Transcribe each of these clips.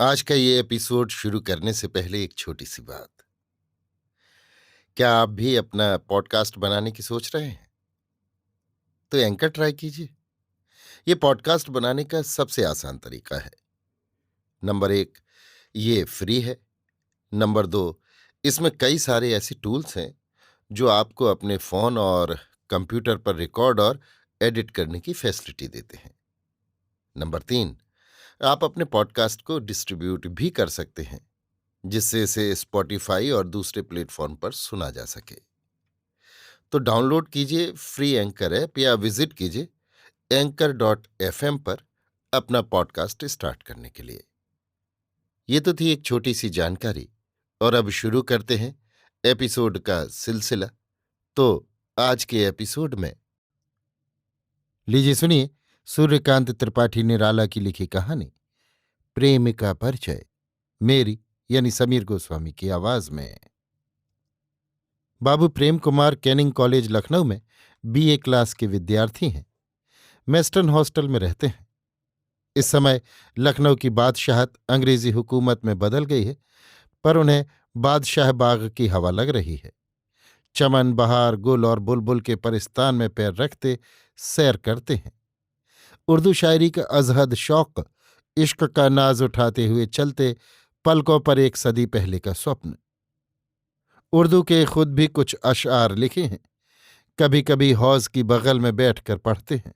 आज का ये एपिसोड शुरू करने से पहले एक छोटी सी बात। क्या आप भी अपना पॉडकास्ट बनाने की सोच रहे हैं? तो एंकर ट्राई कीजिए। ये पॉडकास्ट बनाने का सबसे आसान तरीका है। नंबर एक, ये फ्री है। नंबर दो, इसमें कई सारे ऐसे टूल्स हैं जो आपको अपने फोन और कंप्यूटर पर रिकॉर्ड और एडिट करने की फैसिलिटी देते हैं। नंबर तीन, आप अपने पॉडकास्ट को डिस्ट्रीब्यूट भी कर सकते हैं, जिससे इसे स्पॉटिफाई और दूसरे प्लेटफॉर्म पर सुना जा सके। तो डाउनलोड कीजिए फ्री एंकर ऐप या विजिट कीजिए anchor.fm पर अपना पॉडकास्ट स्टार्ट करने के लिए। ये तो थी एक छोटी सी जानकारी, और अब शुरू करते हैं एपिसोड का सिलसिला। तो आज के एपिसोड में लीजिए सुनिए सूर्यकांत त्रिपाठी निराला की लिखी कहानी प्रेम का परिचय, मेरी यानी समीर गोस्वामी की आवाज में। बाबू प्रेम कुमार कैनिंग कॉलेज लखनऊ में बीए क्लास के विद्यार्थी हैं। मेस्टन हॉस्टल में रहते हैं। इस समय लखनऊ की बादशाहत अंग्रेजी हुकूमत में बदल गई है, पर उन्हें बादशाह बाग की हवा लग रही है। चमन, बहार, गुल और बुलबुल के परिस्तान में पैर रखते सैर करते हैं। उर्दू शायरी का अजहद शौक, इश्क का नाज उठाते हुए चलते पलकों पर एक सदी पहले का स्वप्न। उर्दू के खुद भी कुछ अशआर लिखे हैं। कभी कभी हौज की बगल में बैठकर पढ़ते हैं।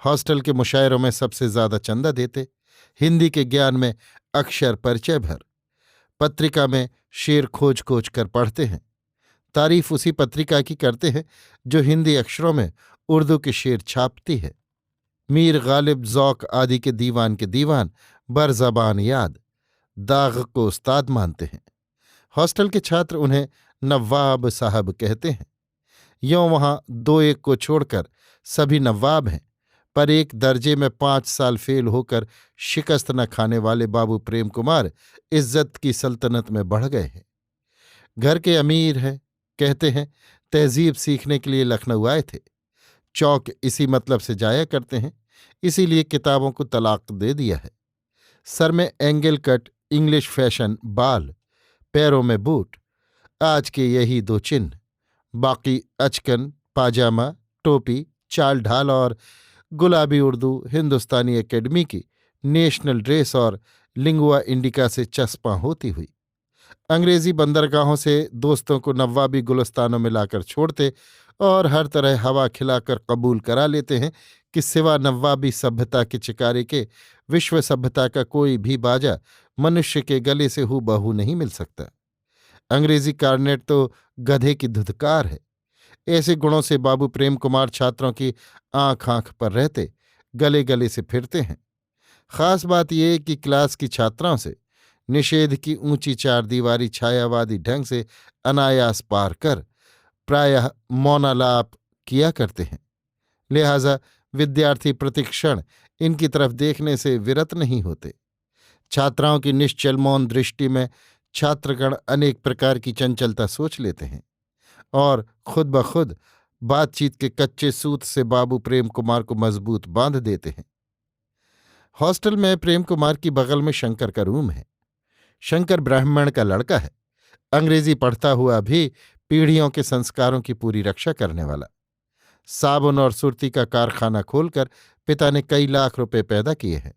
हॉस्टल के मुशायरों में सबसे ज्यादा चंदा देते। हिंदी के ज्ञान में अक्षर परिचय भर। पत्रिका में शेर खोज खोज कर पढ़ते हैं। तारीफ उसी पत्रिका की करते हैं जो हिंदी अक्षरों में उर्दू के शेर छापती है। मीर गालिब ज़ौक़ आदि के दीवान बरज़बान याद, दाग को उस्ताद मानते हैं। हॉस्टल के छात्र उन्हें नवाब साहब कहते हैं। यों वहां दो एक को छोड़कर सभी नवाब हैं, पर एक दर्जे में 5 साल फेल होकर शिकस्त न खाने वाले बाबू प्रेम कुमार इज्जत की सल्तनत में बढ़ गए हैं। घर के अमीर हैं, कहते हैं तहजीब सीखने के लिए लखनऊ आए थे। चौक इसी मतलब से जाया करते हैं, इसीलिए किताबों को तलाक दे दिया है। सर में एंगल कट इंग्लिश फैशन बाल, पैरों में बूट, आज के यही 2 चिन्ह। बाकी अचकन, पाजामा, टोपी, चाल ढाल और गुलाबी उर्दू हिंदुस्तानी एकेडमी की नेशनल ड्रेस और लिंगुआ इंडिका से चस्पा होती हुई। अंग्रेजी बंदरगाहों से दोस्तों को नवाबी गुलस्तानों में लाकर छोड़ते और हर तरह हवा खिलाकर कबूल करा लेते हैं कि सिवा नवाबी सभ्यता के चिकारे के विश्व सभ्यता का कोई भी बाजा मनुष्य के गले से हूबहू नहीं मिल सकता। अंग्रेजी कार्नेट तो गधे की धुधकार है। ऐसे गुणों से बाबू प्रेम कुमार छात्रों की आंख आंख पर रहते गले गले से फिरते हैं। खास बात यह कि क्लास की छात्राओं से निषेध की ऊंची चारदीवारी छायावादी ढंग से अनायास पार कर प्रायः मौनालाप किया करते हैं। लिहाजा विद्यार्थी प्रतिक्षण इनकी तरफ देखने से विरत नहीं होते। छात्राओं की निश्चल मौन दृष्टि में छात्रगण अनेक प्रकार की चंचलता सोच लेते हैं और खुद ब खुद बातचीत के कच्चे सूत से बाबू प्रेम कुमार को मजबूत बांध देते हैं। हॉस्टल में प्रेम कुमार की बगल में शंकर का रूम है। शंकर ब्राह्मण का लड़का है, अंग्रेजी पढ़ता हुआ भी पीढ़ियों के संस्कारों की पूरी रक्षा करने वाला। साबुन और सुर्ती का कारखाना खोलकर पिता ने कई लाख रुपए पैदा किए हैं।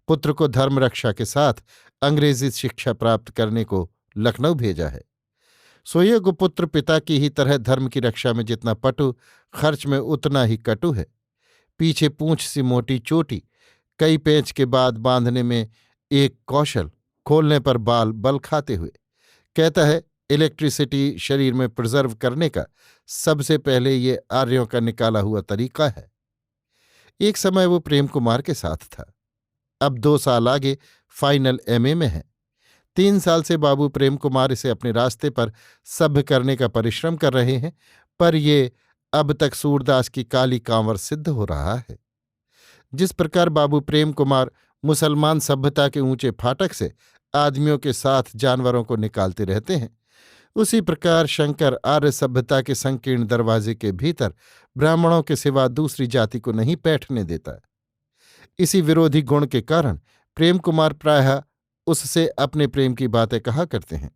पुत्र को धर्म रक्षा के साथ अंग्रेजी शिक्षा प्राप्त करने को लखनऊ भेजा है। सोयोग पुत्र पिता की ही तरह धर्म की रक्षा में जितना पटु, खर्च में उतना ही कटु है। पीछे पूंछ सी मोटी चोटी, कई पेंच के बाद बांधने में एक कौशल, खोलने पर बाल बल खाते हुए। कहता है इलेक्ट्रिसिटी शरीर में प्रिजर्व करने का सबसे पहले ये आर्यों का निकाला हुआ तरीका है। एक समय वो प्रेम कुमार के साथ था। अब 2 साल आगे फाइनल एमए में है। 3 साल से बाबू प्रेम कुमार इसे अपने रास्ते पर सभ्य करने का परिश्रम कर रहे हैं, पर ये अब तक सूरदास की काली कांवर सिद्ध हो रहा है। जिस प्रकार बाबू प्रेम कुमार मुसलमान सभ्यता के ऊंचे फाटक से आदमियों के साथ जानवरों को निकालते रहते हैं, उसी प्रकार शंकर आर्य सभ्यता के संकीर्ण दरवाजे के भीतर ब्राह्मणों के सिवा दूसरी जाति को नहीं बैठने देता। इसी विरोधी गुण के कारण प्रेम कुमार प्रायः उससे अपने प्रेम की बातें कहा करते हैं।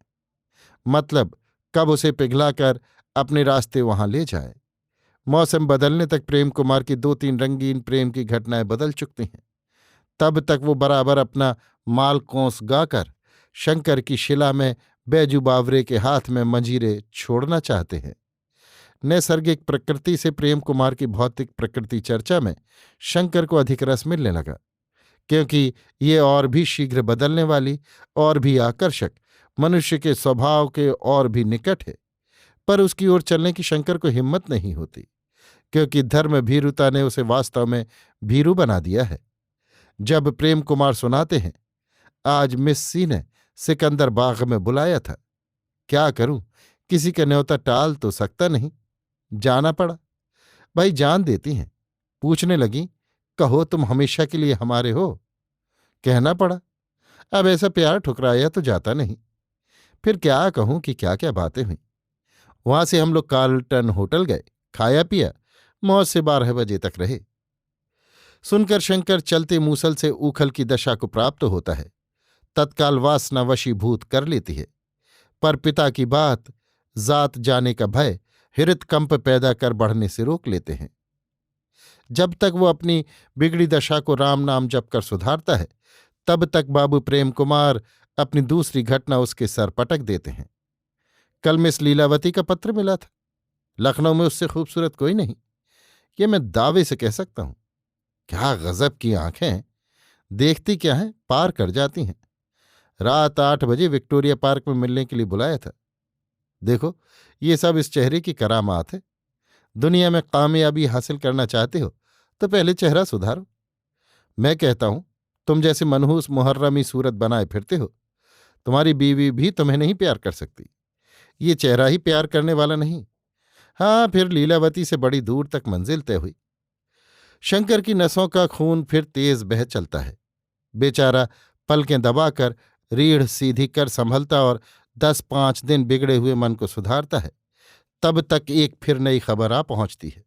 मतलब कब उसे पिघलाकर अपने रास्ते वहां ले जाए। मौसम बदलने तक प्रेम कुमार की 2-3 रंगीन प्रेम की घटनाएं बदल चुकती हैं। तब तक वो बराबर अपना मालकोंस गाकर शंकर की शिला में बैजू बावरे के हाथ में मंजीरे छोड़ना चाहते हैं। नैसर्गिक प्रकृति से प्रेम कुमार की भौतिक प्रकृति चर्चा में शंकर को अधिक रस मिलने लगा, क्योंकि ये और भी शीघ्र बदलने वाली, और भी आकर्षक, मनुष्य के स्वभाव के और भी निकट है। पर उसकी ओर चलने की शंकर को हिम्मत नहीं होती, क्योंकि धर्म भीरुता ने उसे वास्तव में भीरू बना दिया है। जब प्रेम कुमार सुनाते हैं, आज मिस सी ने सिकंदर बाग में बुलाया था, क्या करूं, किसी का न्योता टाल तो सकता नहीं, जाना पड़ा। भाई जान देती हैं। पूछने लगी, कहो तुम हमेशा के लिए हमारे हो। कहना पड़ा, अब ऐसा प्यार ठुकराया तो जाता नहीं। फिर क्या कहूं कि क्या क्या बातें हुई। वहां से हम लोग कार्लटन होटल गए, खाया पिया, मौज से 12 बजे तक रहे। सुनकर शंकर चलते मूसल से उखल की दशा को प्राप्त होता है, तत्काल वासना वशीभूत कर लेती है। पर पिता की बात, जात जाने का भय हृदकंप पैदा कर बढ़ने से रोक लेते हैं। जब तक वो अपनी बिगड़ी दशा को राम नाम जप कर सुधारता है, तब तक बाबू प्रेम कुमार अपनी दूसरी घटना उसके सर पटक देते हैं। कल मिस लीलावती का पत्र मिला था। लखनऊ में उससे खूबसूरत कोई नहीं, ये मैं दावे से कह सकता हूं। क्या गजब की आंखें हैं, देखती क्या हैं, पार कर जाती हैं। रात 8 बजे विक्टोरिया पार्क में मिलने के लिए बुलाया था। देखो, ये सब इस चेहरे की करामात है। दुनिया में कामयाबी हासिल करना चाहते हो तो पहले चेहरा सुधारो। मैं कहता हूं, तुम जैसे मनहूस मुहर्रमी सूरत बनाए फिरते हो, तुम्हारी बीवी भी तुम्हें नहीं प्यार कर सकती। ये चेहरा ही प्यार करने वाला नहीं। हाँ, फिर लीलावती से बड़ी दूर तक मंजिल तय हुई। शंकर की नसों का खून फिर तेज बह चलता है। बेचारा पलकें दबाकर रीढ़ सीधी कर संभलता और 10-5 दिन बिगड़े हुए मन को सुधारता है। तब तक एक फिर नई खबर आ पहुंचती है।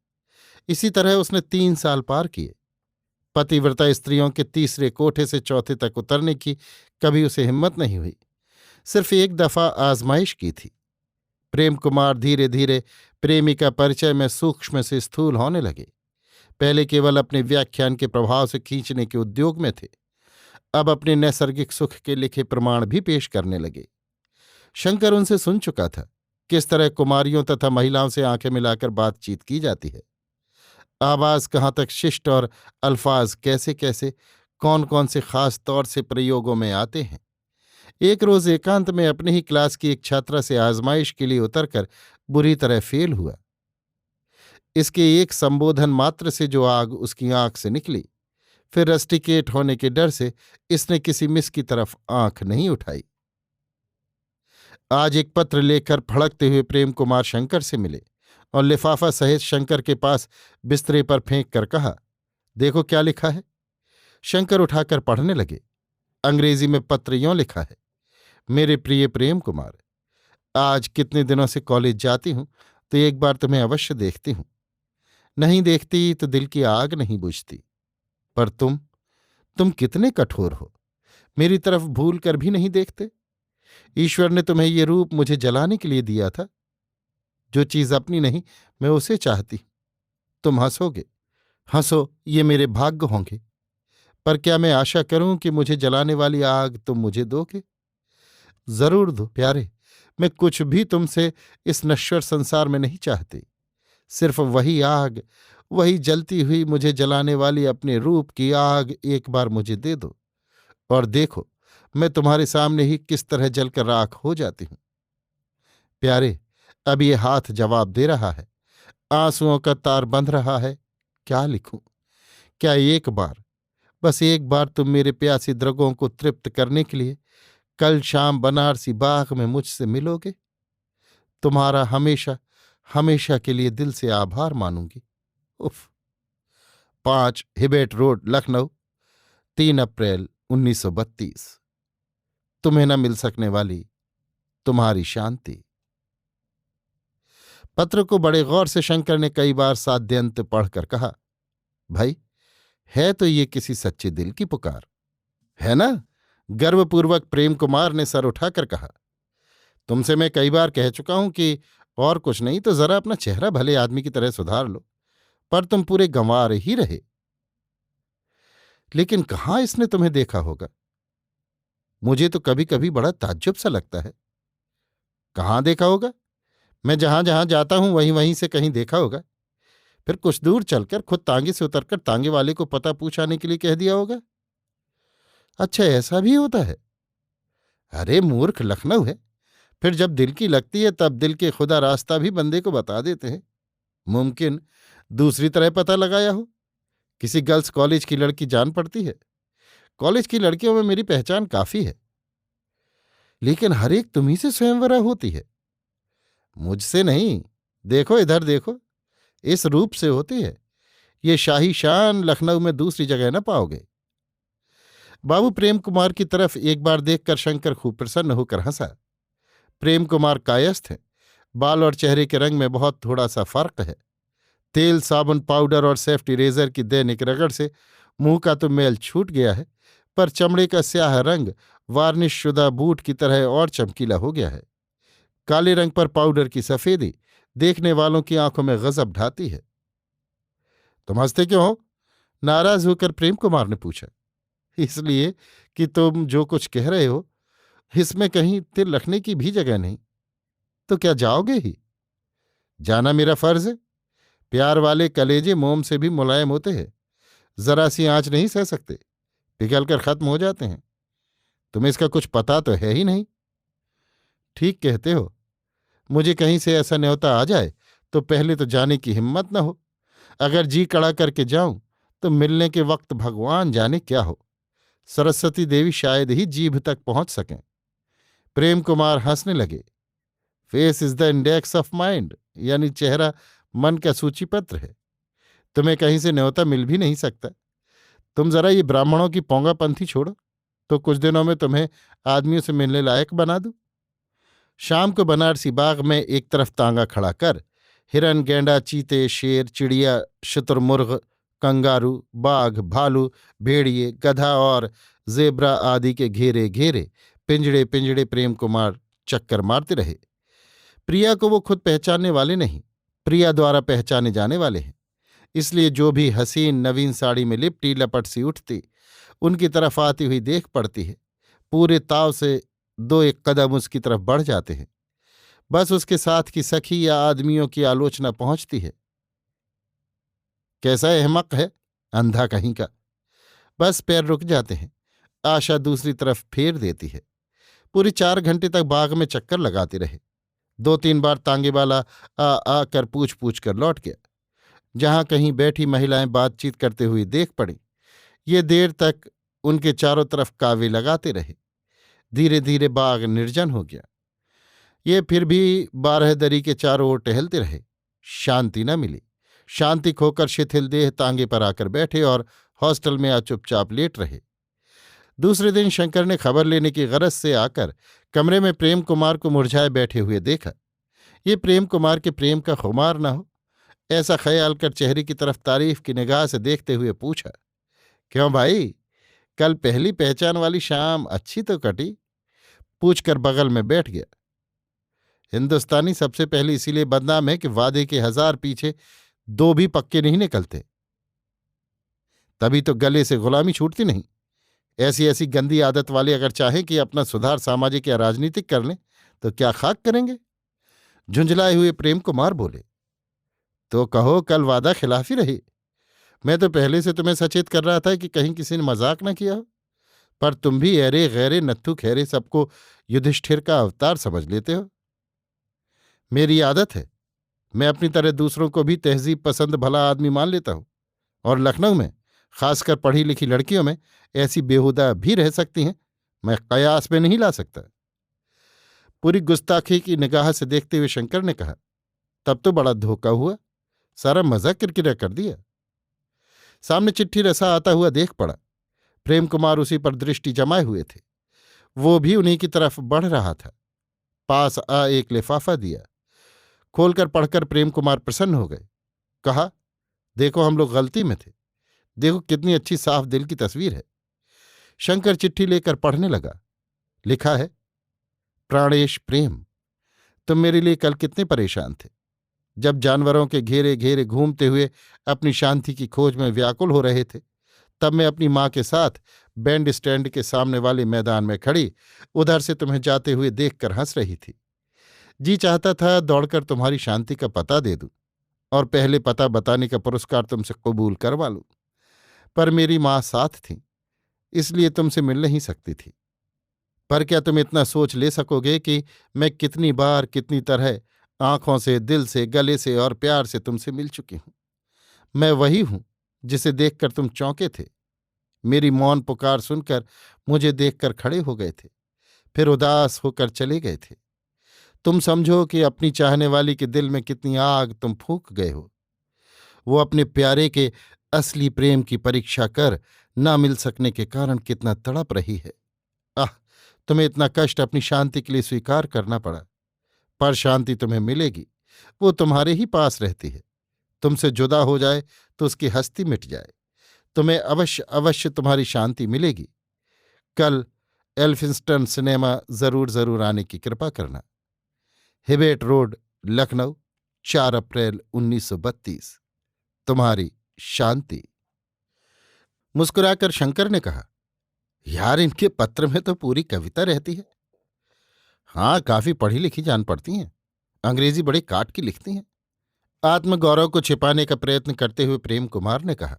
इसी तरह उसने 3 साल पार किए। पतिव्रता स्त्रियों के तीसरे कोठे से चौथे तक उतरने की कभी उसे हिम्मत नहीं हुई। सिर्फ एक दफा आजमाइश की थी। प्रेम कुमार धीरे धीरे प्रेमिका परिचय में सूक्ष्म से स्थूल होने लगे। पहले केवल अपने व्याख्यान के प्रभाव से खींचने के उद्योग में थे, अब अपने नैसर्गिक सुख के लिखे प्रमाण भी पेश करने लगे। शंकर उनसे सुन चुका था किस तरह कुमारियों तथा महिलाओं से आंखें मिलाकर बातचीत की जाती है। आवाज कहाँ तक शिष्ट और अल्फाज कैसे कैसे, कौन कौन से खास तौर से प्रयोगों में आते हैं। एक रोज एकांत में अपने ही क्लास की एक छात्रा से आजमाइश के लिए उतरकर बुरी तरह फेल हुआ। इसके एक संबोधन मात्र से जो आग उसकी आंख से निकली, फिर रस्टिकेट होने के डर से इसने किसी मिस की तरफ आंख नहीं उठाई। आज एक पत्र लेकर फड़कते हुए प्रेम कुमार शंकर से मिले और लिफाफा सहित शंकर के पास बिस्तरे पर फेंक कर कहा, देखो क्या लिखा है। शंकर उठाकर पढ़ने लगे। अंग्रेजी में पत्र यों लिखा है, मेरे प्रिय प्रेम कुमार, आज कितने दिनों से कॉलेज जाती हूं तो एक बार तुम्हें अवश्य देखती हूं। नहीं देखती तो दिल की आग नहीं बुझती। पर तुम कितने कठोर हो, मेरी तरफ भूल कर भी नहीं देखते। ईश्वर ने तुम्हें ये रूप मुझे जलाने के लिए दिया था। जो चीज अपनी नहीं, मैं उसे चाहती। तुम हंसोगे, हंसो, ये मेरे भाग्य होंगे। पर क्या मैं आशा करूं कि मुझे जलाने वाली आग तुम मुझे दोगे? जरूर दो प्यारे। मैं कुछ भी तुमसे इस नश्वर संसार में नहीं चाहती। सिर्फ वही आग, वही जलती हुई मुझे जलाने वाली अपने रूप की आग एक बार मुझे दे दो, और देखो मैं तुम्हारे सामने ही किस तरह जलकर राख हो जाती हूं। प्यारे, अब ये हाथ जवाब दे रहा है, आंसुओं का तार बंध रहा है। क्या लिखूं? क्या एक बार, बस एक बार तुम मेरे प्यासी द्रगों को तृप्त करने के लिए कल शाम बनारसी बाग में मुझसे मिलोगे? तुम्हारा हमेशा हमेशा के लिए दिल से आभार मानूंगी। उफ। 5 हिबेट रोड, लखनऊ, 3 अप्रैल 1932। तुम्हें न मिल सकने वाली तुम्हारी शांति। पत्र को बड़े गौर से शंकर ने कई बार साद्यंत पढ़कर कहा, भाई, है तो ये किसी सच्चे दिल की पुकार, है ना? गर्वपूर्वक प्रेम कुमार ने सर उठाकर कहा, तुमसे मैं कई बार कह चुका हूं कि और कुछ नहीं तो जरा अपना चेहरा भले आदमी की तरह सुधार लो, पर तुम पूरे गंवार ही रहे। लेकिन कहाँ इसने तुम्हें देखा होगा? मुझे तो कभी कभी बड़ा ताज्जुब सा लगता है। कहाँ देखा होगा? मैं जहां जहां जाता हूं वहीं वहीं से कहीं देखा होगा। फिर कुछ दूर चलकर खुद तांगे से उतरकर तांगे वाले को पता पूछाने के लिए कह दिया होगा। अच्छा, ऐसा भी होता है? अरे मूर्ख, लखनऊ है। फिर जब दिल की लगती है तब दिल के खुदा रास्ता भी बंदे को बता देते हैं। मुमकिन दूसरी तरह पता लगाया हो। किसी गर्ल्स कॉलेज की लड़की जान पड़ती है। कॉलेज की लड़कियों में मेरी पहचान काफी है, लेकिन हर एक तुम्ही से स्वयंवरा होती है। मुझसे नहीं, देखो इधर देखो, इस रूप से होती है। ये शाही शान लखनऊ में दूसरी जगह न पाओगे। बाबू प्रेम कुमार की तरफ एक बार देखकर शंकर खूब प्रसन्न होकर हंसा। प्रेम कुमार कायस्थ है। बाल और चेहरे के रंग में बहुत थोड़ा सा फर्क है। तेल, साबुन, पाउडर और सेफ्टी रेजर की दैनिक रगड़ से मुंह का तो मैल छूट गया है, पर चमड़े का स्याह रंग वार्निश शुदा बूट की तरह और चमकीला हो गया है। काले रंग पर पाउडर की सफेदी देखने वालों की आंखों में गजब ढाती है। तुम हंसते क्यों हो? नाराज होकर प्रेम कुमार ने पूछा। इसलिए कि तुम जो कुछ कह रहे हो इसमें कहीं तिल रखने की भी जगह नहीं। तो क्या जाओगे ही? जाना मेरा फर्ज है। प्यार वाले कलेजे मोम से भी मुलायम होते हैं। जरा सी आंच नहीं सह सकते, पिघल कर खत्म हो जाते हैं। तुम्हें इसका कुछ पता तो है ही नहीं। ठीक कहते हो। मुझे कहीं से ऐसा न्योता आ जाए तो पहले तो जाने की हिम्मत न हो। अगर जी कड़ा करके जाऊं तो मिलने के वक्त भगवान जाने क्या हो। सरस्वती देवी शायद ही जीभ तक पहुंच सकें। प्रेम कुमार हंसने लगे। Face is the index of mind, यानी चेहरा मन का सूचीपत्र है। तुम्हें कहीं से न्योता मिल भी नहीं सकता। तुम जरा ये ब्राह्मणों की पोंगापंथी छोड़ो, तो कुछ दिनों में तुम्हें आदमियों से मिलने लायक बना दूं। शाम को बनारसी बाग में एक तरफ तांगा खड़ा कर हिरन, गेंडा, चीते, शेर, चिड़िया, शुतुरमुर्ग, कंगारू, बाघ, भालू, भेड़िए, गधा और जेब्रा आदि के घेरे घेरे पिंजड़े पिंजड़े प्रेम कुमार चक्कर मारते रहे। प्रिया को वो खुद पहचानने वाले नहीं, प्रिया द्वारा पहचाने जाने वाले हैं। इसलिए जो भी हसीन नवीन साड़ी में लिपटी लपट सी उठती उनकी तरफ आती हुई देख पड़ती है, पूरे ताव से दो एक कदम उसकी तरफ बढ़ जाते हैं। बस उसके साथ की सखी या आदमियों की आलोचना पहुंचती है। कैसा अहमक है, अंधा कहीं का। बस पैर रुक जाते हैं। आशा दूसरी तरफ फेर देती है। पूरी 4 घंटे तक बाग में चक्कर लगाते रहे। 2-3 बार तांगे वाला आ आकर पूछ पूछ कर लौट गया। जहां कहीं बैठी महिलाएं बातचीत करते हुए देख पड़ी। ये देर तक उनके चारों तरफ कावे लगाते रहे। धीरे धीरे बाग निर्जन हो गया। ये फिर भी 12 दरी के चारों ओर टहलते रहे। शांति न मिली। शांति खोकर शिथिल देह तांगे पर आकर बैठे और हॉस्टल में आ चुपचाप लेट रहे। दूसरे दिन शंकर ने खबर लेने की गरज से आकर कमरे में प्रेम कुमार को मुरझाए बैठे हुए देखा। ये प्रेम कुमार के प्रेम का खुमार न हो, ऐसा ख्याल कर चेहरे की तरफ तारीफ की निगाह से देखते हुए पूछा, क्यों भाई, कल पहली पहचान वाली शाम अच्छी तो कटी? पूछकर बगल में बैठ गया। हिंदुस्तानी सबसे पहले इसीलिए बदनाम है कि वादे के 1000 पीछे 2 भी पक्के नहीं निकलते। तभी तो गले से गुलामी छूटती नहीं। ऐसी ऐसी गंदी आदत वाले अगर चाहें कि अपना सुधार सामाजिक या राजनीतिक कर लें तो क्या खाक करेंगे? झुंझलाए हुए प्रेम कुमार बोले, तो कहो कल वादा खिलाफी रही। मैं तो पहले से तुम्हें सचेत कर रहा था कि कहीं किसी ने मजाक न किया हो, पर तुम भी ऐरे गैरे नत्थु खैरे सबको युधिष्ठिर का अवतार समझ लेते हो। मेरी आदत है, मैं अपनी तरह दूसरों को भी तहजीब पसंद भला आदमी मान लेता हूं, और लखनऊ में खासकर पढ़ी लिखी लड़कियों में ऐसी बेहुदा भी रह सकती हैं, मैं कयास में नहीं ला सकता। पूरी गुस्ताखी की निगाह से देखते हुए शंकर ने कहा, तब तो बड़ा धोखा हुआ, सारा मजा किरकिरा कर दिया। सामने चिट्ठी रसा आता हुआ देख पड़ा। प्रेम कुमार उसी पर दृष्टि जमाए हुए थे। वो भी उन्हीं की तरफ बढ़ रहा था। पास आ एक लिफाफा दिया। खोलकर पढ़कर प्रेम कुमार प्रसन्न हो गए। कहा, देखो हम लोग गलती में थे। देखो कितनी अच्छी साफ दिल की तस्वीर है। शंकर चिट्ठी लेकर पढ़ने लगा। लिखा है, प्राणेश प्रेम, तुम मेरे लिए कल कितने परेशान थे। जब जानवरों के घेरे घेरे घूमते हुए अपनी शांति की खोज में व्याकुल हो रहे थे, तब मैं अपनी माँ के साथ बैंड स्टैंड के सामने वाले मैदान में खड़ी उधर से तुम्हें जाते हुए देखकर हंस रही थी। जी चाहता था दौड़कर तुम्हारी शांति का पता दे दूं और पहले पता बताने का पुरस्कार तुमसे कबूल करवा लूं, पर मेरी माँ साथ थी, इसलिए तुमसे मिल नहीं सकती थी। पर क्या तुम इतना सोच ले सकोगे कि मैं कितनी बार कितनी तरह आंखों से, दिल से, गले से और प्यार से तुमसे मिल चुकी हूं। मैं वही हूं जिसे देखकर तुम चौंके थे। मेरी मौन पुकार सुनकर मुझे देखकर खड़े हो गए थे, फिर उदास होकर चले गए थे। तुम समझो कि अपनी चाहने वाली के दिल में कितनी आग तुम फूंक गए हो। वो अपने प्यारे के असली प्रेम की परीक्षा कर ना मिल सकने के कारण कितना तड़प रही है। आह, तुम्हें इतना कष्ट अपनी शांति के लिए स्वीकार करना पड़ा, पर शांति तुम्हें मिलेगी। वो तुम्हारे ही पास रहती है। तुमसे जुदा हो जाए तो उसकी हस्ती मिट जाए। तुम्हें अवश्य अवश्य तुम्हारी शांति मिलेगी। कल एल्फिंस्टन सिनेमा जरूर जरूर आने की कृपा करना। हिबेट रोड, लखनऊ, 4 अप्रैल 1932। तुम्हारी शांति। मुस्कुराकर शंकर ने कहा, यार इनके पत्र में तो पूरी कविता रहती है। हाँ, काफी पढ़ी लिखी जान पड़ती हैं। अंग्रेजी बड़े काट की लिखती हैं। आत्मगौरव को छिपाने का प्रयत्न करते हुए प्रेम कुमार ने कहा,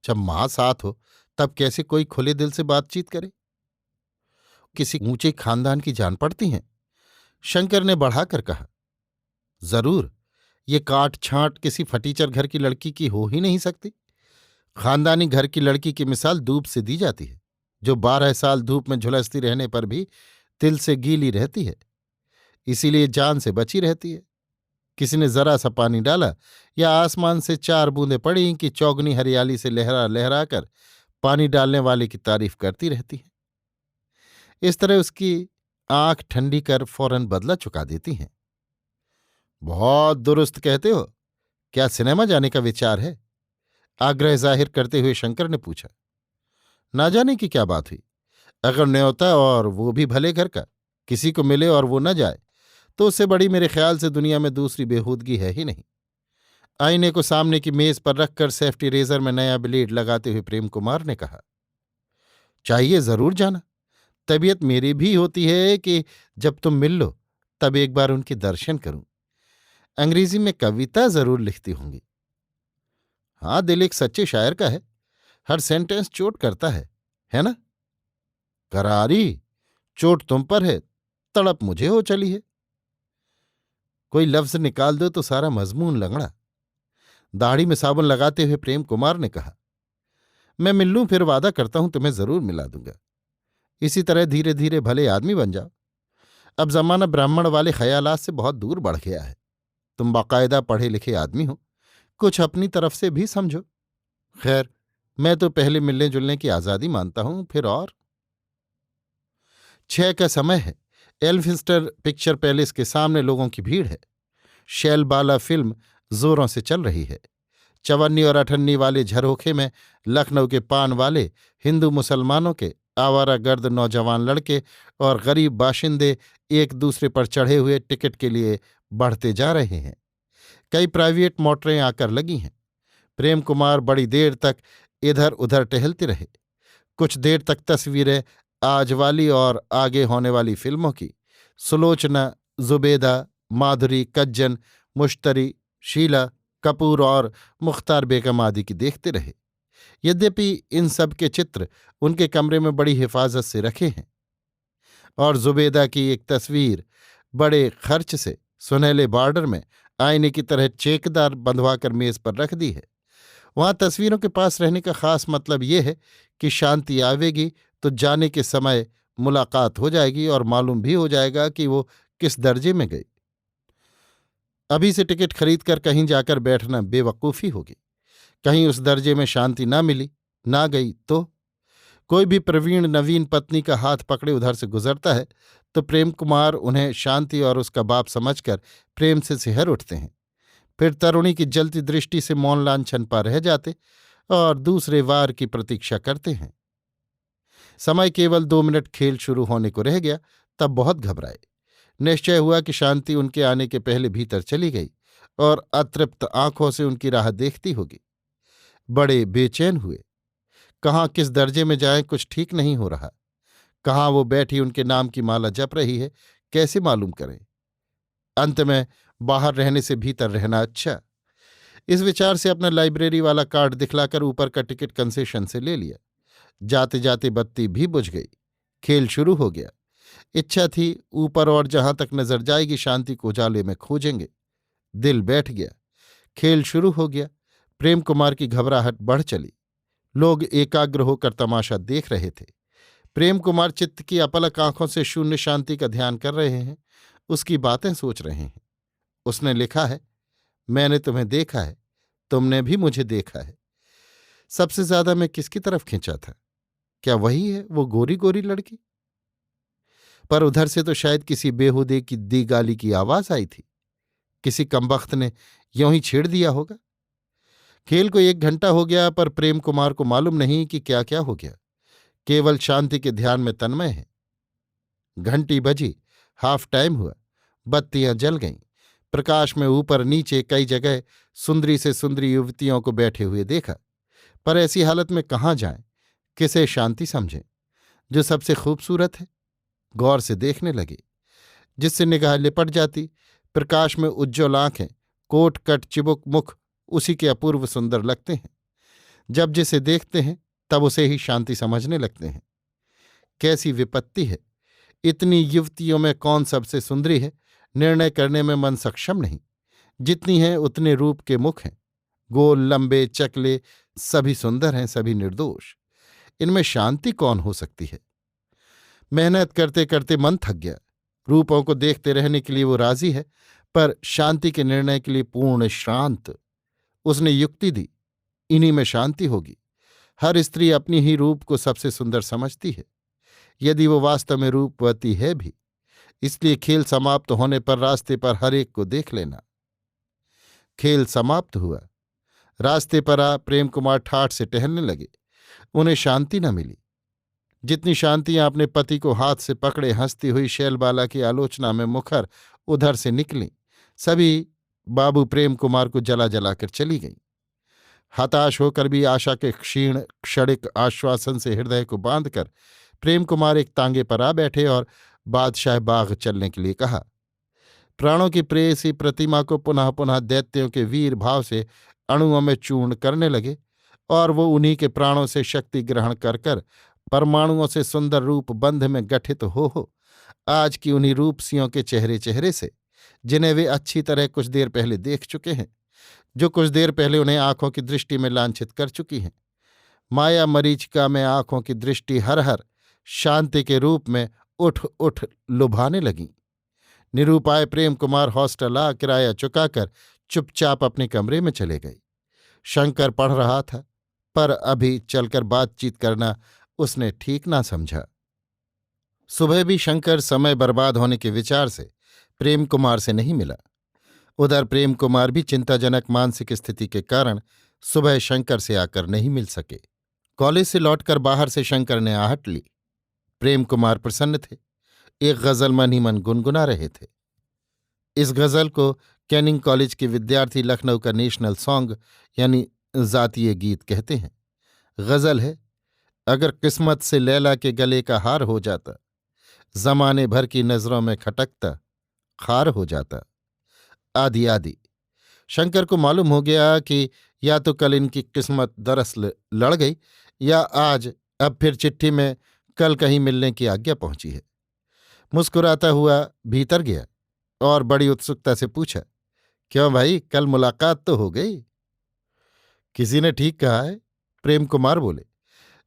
जब मां साथ हो तब कैसे कोई खुले दिल से बातचीत करे। किसी ऊंचे खानदान की जान पड़ती हैं। शंकर ने बढ़ाकर कहा, जरूर, ये काट छांट किसी फटीचर घर की लड़की की हो ही नहीं सकती। खानदानी घर की लड़की की मिसाल धूप से दी जाती है, जो 12 साल धूप में झुलसती रहने पर भी तिल से गीली रहती है, इसीलिए जान से बची रहती है। किसी ने जरा सा पानी डाला या आसमान से 4 बूंदें पड़ी कि चौगनी हरियाली से लहरा लहरा कर पानी डालने वाले की तारीफ करती रहती है। इस तरह उसकी आंख ठंडी कर फौरन बदला चुका देती हैं। बहुत दुरुस्त कहते हो। क्या सिनेमा जाने का विचार है? आग्रह जाहिर करते हुए शंकर ने पूछा। ना जाने की क्या बात हुई? अगर न्योता, और वो भी भले घर का, किसी को मिले और वो न जाए तो उससे बड़ी मेरे ख्याल से दुनिया में दूसरी बेहूदगी है ही नहीं। आईने को सामने की मेज पर रखकर सेफ्टी रेजर में नया ब्लेड लगाते हुए प्रेम कुमार ने कहा, चाहिए जरूर जाना। तबीयत मेरी भी होती है कि जब तुम मिल लो तब एक बार उनके दर्शन करूं। अंग्रेजी में कविता जरूर लिखती होंगी। हाँ, दिल एक सच्चे शायर का है। हर सेंटेंस चोट करता है ना? करारी चोट तुम पर है, तड़प मुझे हो चली है। कोई लफ्ज निकाल दो तो सारा मजमून लंगड़ा। दाढ़ी में साबुन लगाते हुए प्रेम कुमार ने कहा, मैं मिल लूं, फिर वादा करता हूं तुम्हें जरूर मिला दूंगा। इसी तरह धीरे धीरे भले आदमी बन जाओ। अब जमाना ब्राह्मण वाले ख्यालात से बहुत दूर बढ़ गया है। तुम बाकायदा पढ़े लिखे आदमी हो, कुछ अपनी तरफ से भी समझो। खैर, मैं तो पहले मिलने जुलने की आज़ादी मानता हूं, फिर और। 6 का समय है। एल्फिंस्टर पिक्चर पैलेस के सामने लोगों की भीड़ है। शैलबाला फिल्म जोरों से चल रही है। चवन्नी और अठन्नी वाले झरोखे में लखनऊ के पान वाले, हिंदू मुसलमानों के आवारागर्द नौजवान लड़के और गरीब बाशिंदे एक दूसरे पर चढ़े हुए टिकट के लिए बढ़ते जा रहे हैं। कई प्राइवेट मोटरें आकर लगी हैं। प्रेम कुमार बड़ी देर तक इधर उधर टहलते रहे। कुछ देर तक तस्वीरें आज वाली और आगे होने वाली फिल्मों की, सुलोचना, जुबेदा, माधुरी, कज्जन, मुश्तरी, शीला कपूर और मुख्तार बेगम आदि की देखते रहे। यद्यपि इन सब के चित्र उनके कमरे में बड़ी हिफाजत से रखे हैं और जुबेदा की एक तस्वीर बड़े खर्च से सुनहले बॉर्डर में आईने की तरह चेकदार बंधवाकर मेज पर रख दी है। वहां तस्वीरों के पास रहने का खास मतलब यह है कि शांति आवेगी तो जाने के समय मुलाकात हो जाएगी और मालूम भी हो जाएगा कि वो किस दर्जे में गई। अभी से टिकट खरीदकर कहीं जाकर बैठना बेवकूफ़ी होगी। कहीं उस दर्जे में शांति ना मिली, ना गई तो कोई भी प्रवीण नवीन पत्नी का हाथ पकड़े उधर से गुजरता है तो प्रेम कुमार उन्हें शांति और उसका बाप समझकर प्रेम से सिहर उठते हैं। फिर तरुणी की जलती दृष्टि से मौन लांछन पा रह जाते और दूसरे वार की प्रतीक्षा करते हैं। समय केवल 2 मिनट खेल शुरू होने को रह गया, तब बहुत घबराए। निश्चय हुआ कि शांति उनके आने के पहले भीतर चली गई और अतृप्त आंखों से उनकी राह देखती होगी। बड़े बेचैन हुए। कहाँ किस दर्जे में जाएं, कुछ ठीक नहीं हो रहा। कहाँ वो बैठी उनके नाम की माला जप रही है, कैसे मालूम करें। अंत में बाहर रहने से भीतर रहना अच्छा। इस विचार से अपना लाइब्रेरी वाला कार्ड दिखलाकर ऊपर का टिकट कंसेशन से ले लिया। जाते जाते बत्ती भी बुझ गई। खेल शुरू हो गया। इच्छा थी ऊपर और जहां तक नजर जाएगी शांति को उजाले में खोजेंगे। दिल बैठ गया। खेल शुरू हो गया। प्रेम कुमार की घबराहट बढ़ चली। लोग एकाग्र होकर तमाशा देख रहे थे। प्रेम कुमार चित्त की अपलक आंखों से शून्य शांति का ध्यान कर रहे हैं, उसकी बातें सोच रहे हैं। उसने लिखा है, मैंने तुम्हें देखा है, तुमने भी मुझे देखा है। सबसे ज्यादा मैं किसकी तरफ खींचा था? क्या वही है, वो गोरी गोरी लड़की? पर उधर से तो शायद किसी बेहुदे की दी गाली की आवाज आई थी। किसी कमबख्त ने यों ही छेड़ दिया होगा। खेल को 1 घंटा हो गया, पर प्रेम कुमार को मालूम नहीं कि क्या क्या हो गया। केवल शांति के ध्यान में तन्मय है। घंटी बजी, हाफ टाइम हुआ। बत्तियां जल गईं। प्रकाश में ऊपर नीचे कई जगह सुंदरी से सुंदरी युवतियों को बैठे हुए देखा। पर ऐसी हालत में कहाँ जाएं, किसे शांति समझें? जो सबसे खूबसूरत है, गौर से देखने लगे। जिससे निगाह लिपट जाती, प्रकाश में उज्ज्वल आंखें, कोट कट चिबुक मुख उसी के अपूर्व सुंदर लगते हैं। जब जिसे देखते हैं तब उसे ही शांति समझने लगते हैं। कैसी विपत्ति है! इतनी युवतियों में कौन सबसे सुंदरी है, निर्णय करने में मन सक्षम नहीं। जितनी हैं उतने रूप के मुख हैं। गोल लंबे चकले, सभी सुंदर हैं, सभी निर्दोष। इनमें शांति कौन हो सकती है? मेहनत करते करते मन थक गया। रूपों को देखते रहने के लिए वो राजी है, पर शांति के निर्णय के लिए पूर्ण श्रांत। उसने युक्ति दी, इन्हीं में शांति होगी। हर स्त्री अपनी ही रूप को सबसे सुंदर समझती है, यदि वो वास्तव में रूपवती है भी। इसलिए खेल समाप्त होने पर रास्ते पर हर एक को देख लेना। खेल समाप्त हुआ। रास्ते पर आ प्रेम कुमार ठाठ से टहलने लगे। उन्हें शांति न मिली। जितनी शांतियां अपने पति को हाथ से पकड़े हंसती हुई शैलबाला की आलोचना में मुखर उधर से निकलीं, सभी बाबू प्रेम कुमार को जला जलाकर चली गईं। हताश होकर भी आशा के क्षीण क्षणिक आश्वासन से हृदय को बांधकर प्रेम कुमार एक तांगे पर आ बैठे और बादशाह बाग चलने के लिए कहा। प्राणों की प्रेयसी प्रतिमा को पुनः पुनः दैत्यों के वीर भाव से अणुओं में चूर्ण करने लगे और वो उन्हीं के प्राणों से शक्ति ग्रहण कर कर परमाणुओं से सुंदर रूप बंध में गठित हो आज की उन्हीं रूपसियों के चेहरे चेहरे से, जिन्हें वे अच्छी तरह कुछ देर पहले देख चुके हैं, जो कुछ देर पहले उन्हें आंखों की दृष्टि में लांछित कर चुकी हैं। माया मरीचिका में आंखों की दृष्टि हर हर शांति के रूप में उठ उठ लुभाने लगीं। निरूपाय प्रेम कुमार हॉस्टल आ किराया चुकाकर चुपचाप अपने कमरे में चले गए। शंकर पढ़ रहा था, पर अभी चलकर बातचीत करना उसने ठीक ना समझा। सुबह भी शंकर समय बर्बाद होने के विचार से प्रेम कुमार से नहीं मिला। उधर प्रेम कुमार भी चिंताजनक मानसिक स्थिति के कारण सुबह शंकर से आकर नहीं मिल सके। कॉलेज से लौटकर बाहर से शंकर ने आहट ली। प्रेम कुमार प्रसन्न थे। एक गजल मन ही मन गुनगुना रहे थे। इस गजल को कैनिंग कॉलेज के विद्यार्थी लखनऊ का नेशनल सॉन्ग यानी जातीय गीत कहते हैं। गजल है, अगर किस्मत से लैला के गले का हार हो जाता, जमाने भर की नजरों में खटकता, खार हो जाता, आदि आदि। शंकर को मालूम हो गया कि या तो कल इनकी किस्मत दरअसल लड़ गई या आज अब फिर चिट्ठी में कल कहीं मिलने की आज्ञा पहुंची है। मुस्कुराता हुआ भीतर गया और बड़ी उत्सुकता से पूछा, क्यों भाई, कल मुलाकात तो हो गई? किसी ने ठीक कहा है, प्रेम कुमार बोले।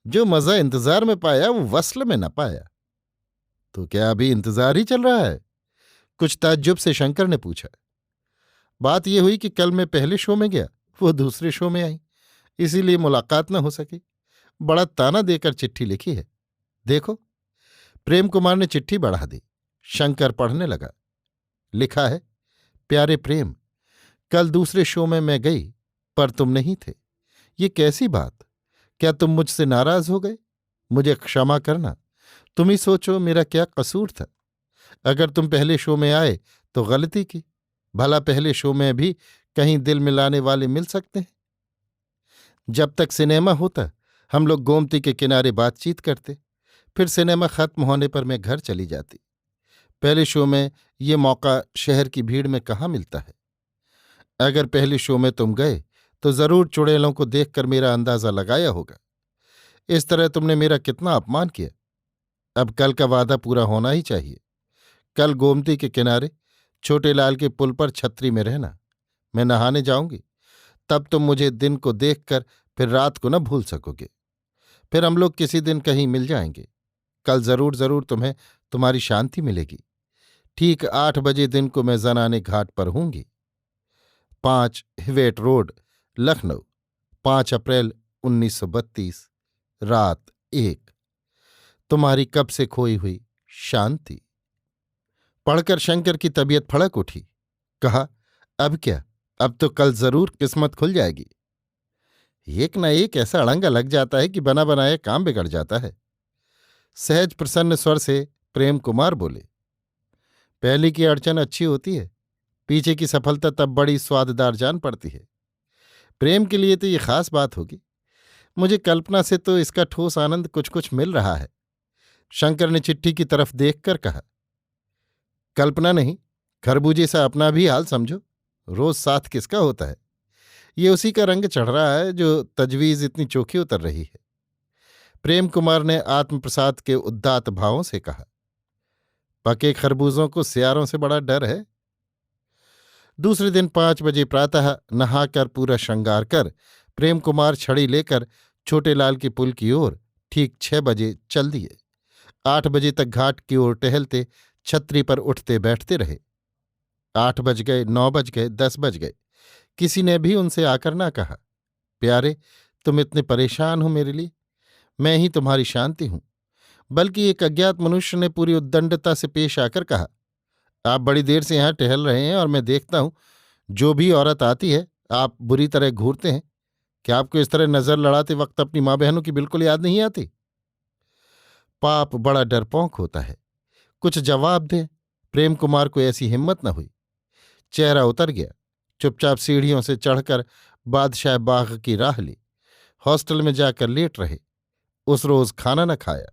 जो मजा इंतजार में पाया वो वस्ल में न पाया। तो क्या अभी इंतजार ही चल रहा है? कुछ ताज्जुब से शंकर ने पूछा। बात यह हुई कि कल मैं पहले शो में गया, वो दूसरे शो में आई, इसीलिए मुलाकात न हो सकी। बड़ा ताना देकर चिट्ठी लिखी है, देखो। प्रेम कुमार ने चिट्ठी बढ़ा दी। शंकर पढ़ने लगा। लिखा है, प्यारे प्रेम, कल दूसरे शो में मैं गई पर तुम नहीं थे। ये कैसी बात? क्या तुम मुझसे नाराज हो गए? मुझे क्षमा करना। तुम ही सोचो मेरा क्या कसूर था। अगर तुम पहले शो में आए तो गलती की। भला पहले शो में भी कहीं दिल मिलाने वाले मिल सकते हैं? जब तक सिनेमा होता हम लोग गोमती के किनारे बातचीत करते। फिर सिनेमा खत्म होने पर मैं घर चली जाती। पहले शो में ये मौका शहर की भीड़ में कहाँ मिलता है। अगर पहले शो में तुम गए तो जरूर चुड़ैलों को देखकर मेरा अंदाजा लगाया होगा। इस तरह तुमने मेरा कितना अपमान किया। अब कल का वादा पूरा होना ही चाहिए। कल गोमती के किनारे छोटे लाल के पुल पर छतरी में रहना। मैं नहाने जाऊंगी। तब तुम मुझे दिन को देखकर फिर रात को न भूल सकोगे। फिर हम लोग किसी दिन कहीं मिल जाएंगे। कल जरूर जरूर तुम्हें तुम्हारी शांति मिलेगी। ठीक 8 बजे दिन को मैं जनाने घाट पर हूंगी। 5 हिवेट रोड, लखनऊ, 5 अप्रैल 1932, रात 1। तुम्हारी कब से खोई हुई शांति। पढ़कर शंकर की तबीयत फड़क उठी। कहा, अब क्या? अब तो कल जरूर किस्मत खुल जाएगी। एक न एक ऐसा अड़ंगा लग जाता है कि बना बनाया काम बिगड़ जाता है। सहज प्रसन्न स्वर से प्रेम कुमार बोले, पहले की अड़चन अच्छी होती है, पीछे की सफलता तब बड़ी स्वाददार जान पड़ती है। प्रेम के लिए तो ये खास बात होगी। मुझे कल्पना से तो इसका ठोस आनंद कुछ कुछ मिल रहा है। शंकर ने चिट्ठी की तरफ देखकर कहा, कल्पना नहीं, खरबूजे सा अपना भी हाल समझो। रोज साथ किसका होता है? ये उसी का रंग चढ़ रहा है जो तजवीज इतनी चोखी उतर रही है। प्रेम कुमार ने आत्मप्रसाद के उद्दात भावों से कहा, पके खरबूजों को सियारों से बड़ा डर है। दूसरे दिन 5 बजे प्रातः नहाकर पूरा श्रृंगार कर प्रेम कुमार छड़ी लेकर छोटे लाल के पुल की ओर ठीक 6 बजे चल दिए। 8 बजे तक घाट की ओर टहलते, छतरी पर उठते बैठते रहे। 8 बज गए, 9 बज गए, 10 बज गए। किसी ने भी उनसे आकर ना कहा, प्यारे तुम इतने परेशान हो मेरे लिए, मैं ही तुम्हारी शांति हूं। बल्कि एक अज्ञात मनुष्य ने पूरी उद्दंडता से पेश आकर कहा, आप बड़ी देर से यहां टहल रहे हैं और मैं देखता हूं जो भी औरत आती है आप बुरी तरह घूरते हैं। क्या आपको इस तरह नजर लड़ाते वक्त अपनी माँ बहनों की बिल्कुल याद नहीं आती? पाप बड़ा डरपोंक होता है। कुछ जवाब दे, प्रेम कुमार को ऐसी हिम्मत न हुई। चेहरा उतर गया। चुपचाप सीढ़ियों से चढ़कर बादशाह बाग की राह ली। हॉस्टल में जाकर लेट रहे। उस रोज खाना न खाया।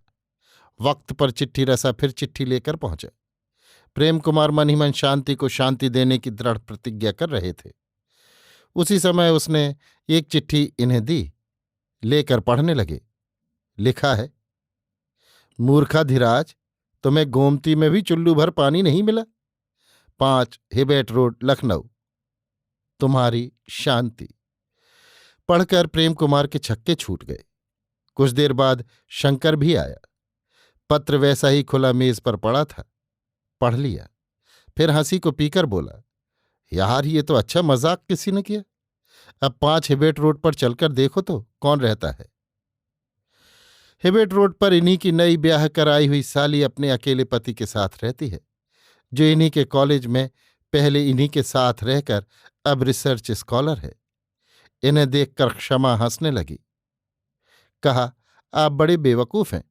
वक्त पर चिट्ठी रसा फिर चिट्ठी लेकर पहुंचा। प्रेम कुमार मन ही मन शांति को शांति देने की दृढ़ प्रतिज्ञा कर रहे थे। उसी समय उसने एक चिट्ठी इन्हें दी। लेकर पढ़ने लगे। लिखा है, मूर्खाधिराज, तुम्हें गोमती में भी चुल्लू भर पानी नहीं मिला। 5 हिबेट रोड, लखनऊ, तुम्हारी शांति। पढ़कर प्रेम कुमार के छक्के छूट गए। कुछ देर बाद शंकर भी आया। पत्र वैसा ही खुला मेज पर पड़ा था। पढ़ लिया। फिर हंसी को पीकर बोला, यार ये तो अच्छा मजाक किसी ने किया। अब 5 हिबेट रोड पर चलकर देखो तो कौन रहता है। हिबेट रोड पर इन्हीं की नई ब्याह कराई हुई साली अपने अकेले पति के साथ रहती है, जो इन्हीं के कॉलेज में पहले इन्हीं के साथ रहकर अब रिसर्च स्कॉलर है। इन्हें देखकर क्षमा हंसने लगी। कहा, आप बड़े बेवकूफ हैं।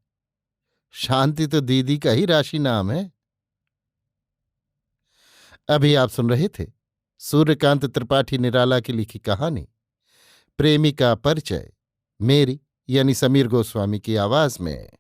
शांति तो दीदी का ही राशि नाम है। अभी आप सुन रहे थे सूर्यकांत त्रिपाठी निराला की लिखी कहानी प्रेमी का परिचय, मेरी यानी समीर गोस्वामी की आवाज में।